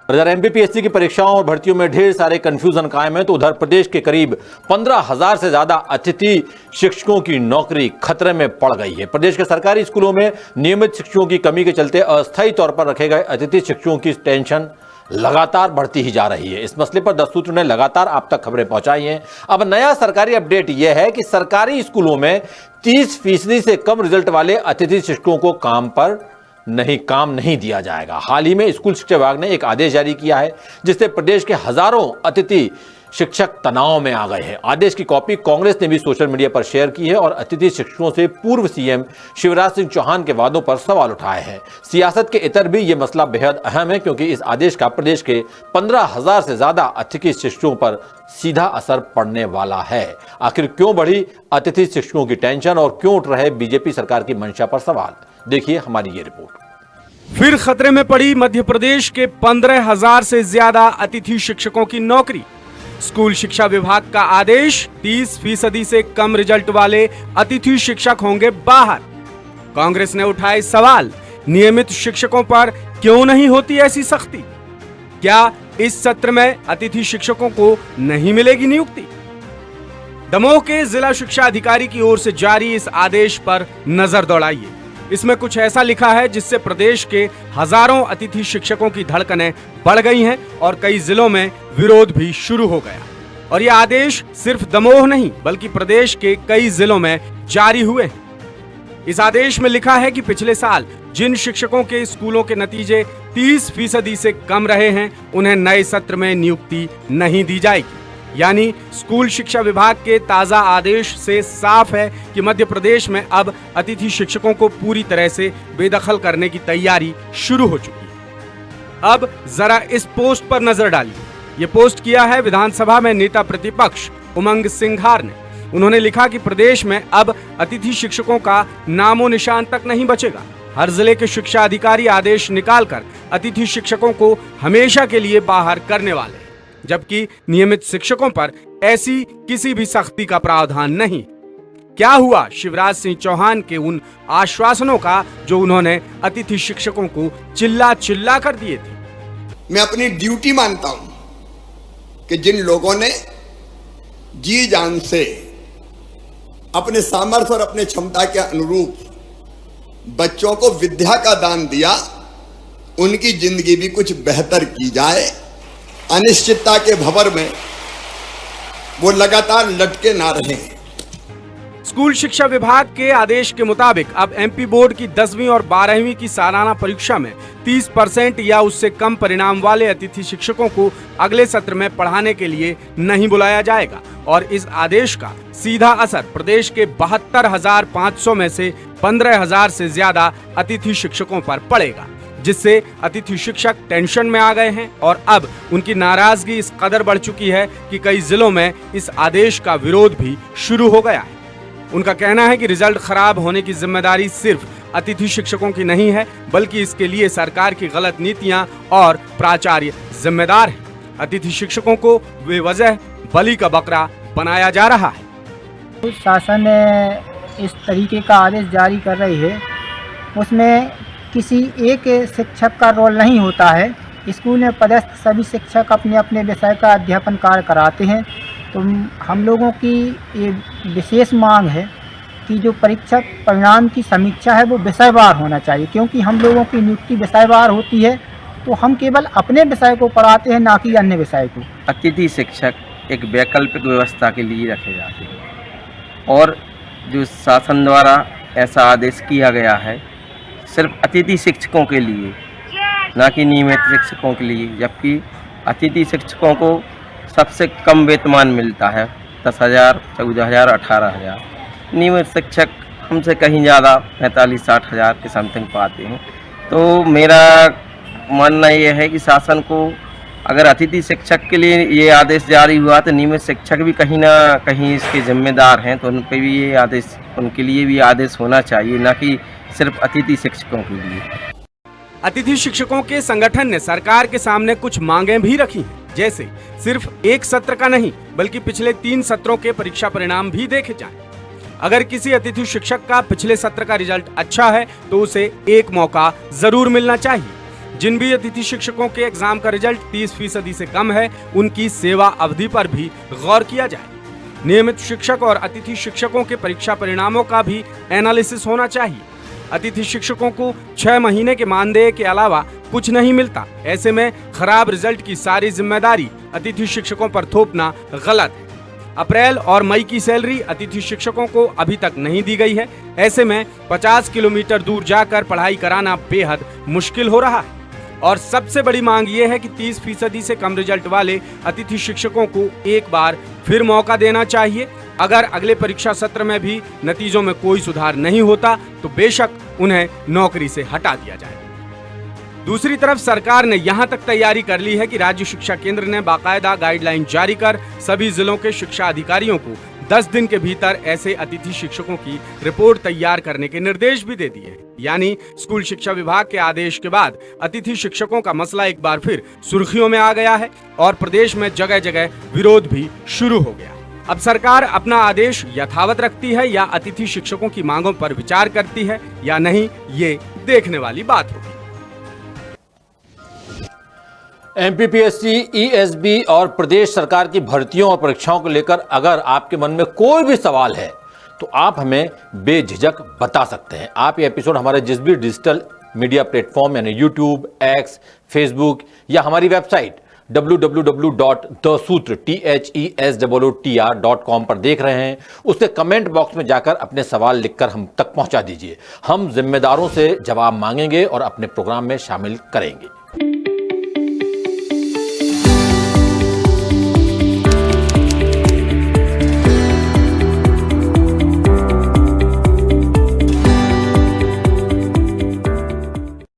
इधर एमपीपीएससी की परीक्षाओं और भर्तियों में ढेर सारे कंफ्यूजन कायम है, तो उधर प्रदेश के करीब 15,000 से ज्यादा अतिथि शिक्षकों की नौकरी खतरे में पड़ गई है। प्रदेश के सरकारी स्कूलों में नियमित शिक्षकों की कमी के चलते अस्थायी तौर पर रखे गए अतिथि शिक्षकों की टेंशन लगातार बढ़ती ही जा रही है। इस मसले पर दस्तूत्र ने लगातार आप तक खबरें पहुंचाई हैं। अब नया सरकारी अपडेट यह है कि सरकारी स्कूलों में 30% से कम रिजल्ट वाले अतिथि शिक्षकों को काम नहीं दिया जाएगा। हाल ही में स्कूल शिक्षा विभाग ने एक आदेश जारी किया है, जिससे प्रदेश के हजारों अतिथि शिक्षक तनाव में आ गए हैं। आदेश की कॉपी कांग्रेस ने भी सोशल मीडिया पर शेयर की है और अतिथि शिक्षकों से पूर्व सीएम शिवराज सिंह चौहान के वादों पर सवाल उठाए हैं। सियासत के इतर भी यह मसला बेहद अहम है, क्योंकि इस आदेश का प्रदेश के 15,000 से ज्यादा अतिथि शिक्षकों पर सीधा असर पड़ने वाला है। आखिर क्यों बढ़ी अतिथि शिक्षकों की टेंशन और क्यों उठ रहे बीजेपी सरकार की मंशा पर सवाल, देखिए हमारी ये रिपोर्ट। फिर खतरे में पड़ी मध्य प्रदेश के 15,000 से ज्यादा अतिथि शिक्षकों की नौकरी। स्कूल शिक्षा विभाग का आदेश, 30% से कम रिजल्ट वाले अतिथि शिक्षक होंगे बाहर। कांग्रेस ने उठाए सवाल, नियमित शिक्षकों पर क्यों नहीं होती ऐसी सख्ती? क्या इस सत्र में अतिथि शिक्षकों को नहीं मिलेगी नियुक्ति? दमोह के जिला शिक्षा अधिकारी की ओर से जारी इस आदेश पर नजर दौड़ाइए। इसमें कुछ ऐसा लिखा है जिससे प्रदेश के हजारों अतिथि शिक्षकों की धड़कनें बढ़ गई हैं और कई जिलों में विरोध भी शुरू हो गया। और यह आदेश सिर्फ दमोह नहीं बल्कि प्रदेश के कई जिलों में जारी हुए हैं। इस आदेश में लिखा है कि पिछले साल जिन शिक्षकों के स्कूलों के नतीजे 30% से कम रहे हैं, उन्हें नए सत्र में नियुक्ति नहीं दी जाएगी। यानी स्कूल शिक्षा विभाग के ताजा आदेश से साफ है कि मध्य प्रदेश में अब अतिथि शिक्षकों को पूरी तरह से बेदखल करने की तैयारी शुरू हो चुकी है। अब जरा इस पोस्ट पर नजर डालिए। ये पोस्ट किया है विधानसभा में नेता प्रतिपक्ष उमंग सिंघार ने। उन्होंने लिखा कि प्रदेश में अब अतिथि शिक्षकों का नामो निशान तक नहीं बचेगा। हर जिले के शिक्षा अधिकारी आदेश निकालकर अतिथि शिक्षकों को हमेशा के लिए बाहर करने वाले, जबकि नियमित शिक्षकों पर ऐसी किसी भी सख्ती का प्रावधान नहीं। क्या हुआ शिवराज सिंह चौहान के उन आश्वासनों का जो उन्होंने अतिथि शिक्षकों को चिल्ला चिल्ला कर दिए थे? मैं अपनी ड्यूटी मानता हूं कि जिन लोगों ने जी जान से अपने सामर्थ्य और अपने क्षमता के अनुरूप बच्चों को विद्या का दान दिया, उनकी जिंदगी भी कुछ बेहतर की जाए। अनिश्चितता के भंवर में वो लगातार लटके ना रहें। स्कूल शिक्षा विभाग के आदेश के मुताबिक अब एमपी बोर्ड की 10वीं और 12वीं की सालाना परीक्षा में 30% या उससे कम परिणाम वाले अतिथि शिक्षकों को अगले सत्र में पढ़ाने के लिए नहीं बुलाया जाएगा और इस आदेश का सीधा असर प्रदेश के 72,500 में से 15,000 से ज्यादा अतिथि शिक्षकों पर पड़ेगा, जिससे अतिथि शिक्षक टेंशन में आ गए हैं और अब उनकी नाराजगी इस कदर बढ़ चुकी है कि कई जिलों में इस आदेश का विरोध भी शुरू हो गया है। उनका कहना है कि रिजल्ट खराब होने की जिम्मेदारी सिर्फ अतिथि शिक्षकों की नहीं है, बल्कि इसके लिए सरकार की गलत नीतियां और प्राचार्य जिम्मेदार हैं। अतिथि शिक्षकों को बेवजह बलि का बकरा बनाया जा रहा है। शासन इस तरीके का आदेश जारी कर रही है, उसमें किसी एक शिक्षक का रोल नहीं होता है। स्कूल में पदस्थ सभी शिक्षक अपने अपने विषय का अध्यापन कार्य कराते हैं। तो हम लोगों की ये विशेष मांग है कि जो परीक्षा परिणाम की समीक्षा है वो विषयवार होना चाहिए, क्योंकि हम लोगों की नियुक्ति विषयवार होती है तो हम केवल अपने विषय को पढ़ाते हैं, ना कि अन्य विषय को। अतिथि शिक्षक एक वैकल्पिक व्यवस्था के लिए रखे जाते हैं और जो शासन द्वारा ऐसा आदेश किया गया है सिर्फ अतिथि शिक्षकों के लिए, ना कि नियमित शिक्षकों के लिए, जबकि अतिथि शिक्षकों को सबसे कम वेतन मिलता है 10,000, 14,000, 18,000। नियमित शिक्षक हमसे कहीं ज़्यादा 45-60 हज़ार के समथिंग पाते हैं। तो मेरा मानना ये है कि शासन को अगर अतिथि शिक्षक के लिए ये आदेश जारी हुआ तो नियमित शिक्षक भी कहीं ना कहीं इसके जिम्मेदार हैं, तो उन पर भी ये आदेश, उनके लिए भी आदेश होना चाहिए, ना कि सिर्फ अतिथि शिक्षकों के लिए। अतिथि शिक्षकों के संगठन ने सरकार के सामने कुछ मांगें भी रखी हैं, जैसे सिर्फ एक सत्र का नहीं बल्कि पिछले 3 सत्रों के परीक्षा परिणाम भी देखे जाएं। अगर किसी अतिथि शिक्षक का पिछले सत्र का रिजल्ट अच्छा है तो उसे एक मौका जरूर मिलना चाहिए। जिन भी अतिथि शिक्षकों के एग्जाम का रिजल्ट 30% से कम है, उनकी सेवा अवधि पर भी गौर किया जाए। नियमित शिक्षक और अतिथि शिक्षकों के परीक्षा परिणामों का भी एनालिसिस होना चाहिए। अतिथि शिक्षकों को 6 महीने के मानदेय के अलावा कुछ नहीं मिलता। ऐसे में खराब रिजल्ट की सारी जिम्मेदारी अतिथि शिक्षकों पर थोपना गलत है। अप्रैल और मई की सैलरी अतिथि शिक्षकों को अभी तक नहीं दी गई है। ऐसे में 50 किलोमीटर दूर जाकर पढ़ाई कराना बेहद मुश्किल हो रहा है। और सबसे बड़ी मांग ये है कि 30% से कम रिजल्ट वाले अतिथि शिक्षकों को एक बार फिर मौका देना चाहिए। अगर अगले परीक्षा सत्र में भी नतीजों में कोई सुधार नहीं होता तो बेशक उन्हें नौकरी से हटा दिया जाए। दूसरी तरफ सरकार ने यहां तक तैयारी कर ली है कि राज्य शिक्षा केंद्र ने बाकायदा गाइडलाइन जारी कर सभी जिलों के शिक्षा अधिकारियों को 10 दिन के भीतर ऐसे अतिथि शिक्षकों की रिपोर्ट तैयार करने के निर्देश भी दे दिए। यानी स्कूल शिक्षा विभाग के आदेश के बाद अतिथि शिक्षकों का मसला एक बार फिर सुर्खियों में आ गया है और प्रदेश में जगह जगह विरोध भी शुरू हो गया। अब सरकार अपना आदेश यथावत रखती है या अतिथि शिक्षकों की मांगों पर विचार करती है या नहीं, ये देखने वाली बात होगी। एमपीपीएससी, ईएसबी और प्रदेश सरकार की भर्तियों और परीक्षाओं को लेकर अगर आपके मन में कोई भी सवाल है तो आप हमें बेझिझक बता सकते हैं। आप ये एपिसोड हमारे जिस भी डिजिटल मीडिया प्लेटफॉर्म यानी यूट्यूब, एक्स, फेसबुक या हमारी वेबसाइट www.thesutra.com पर देख रहे हैं, उसके कमेंट बॉक्स में जाकर अपने सवाल लिखकर हम तक पहुंचा दीजिए। हम जिम्मेदारों से जवाब मांगेंगे और अपने प्रोग्राम में शामिल करेंगे।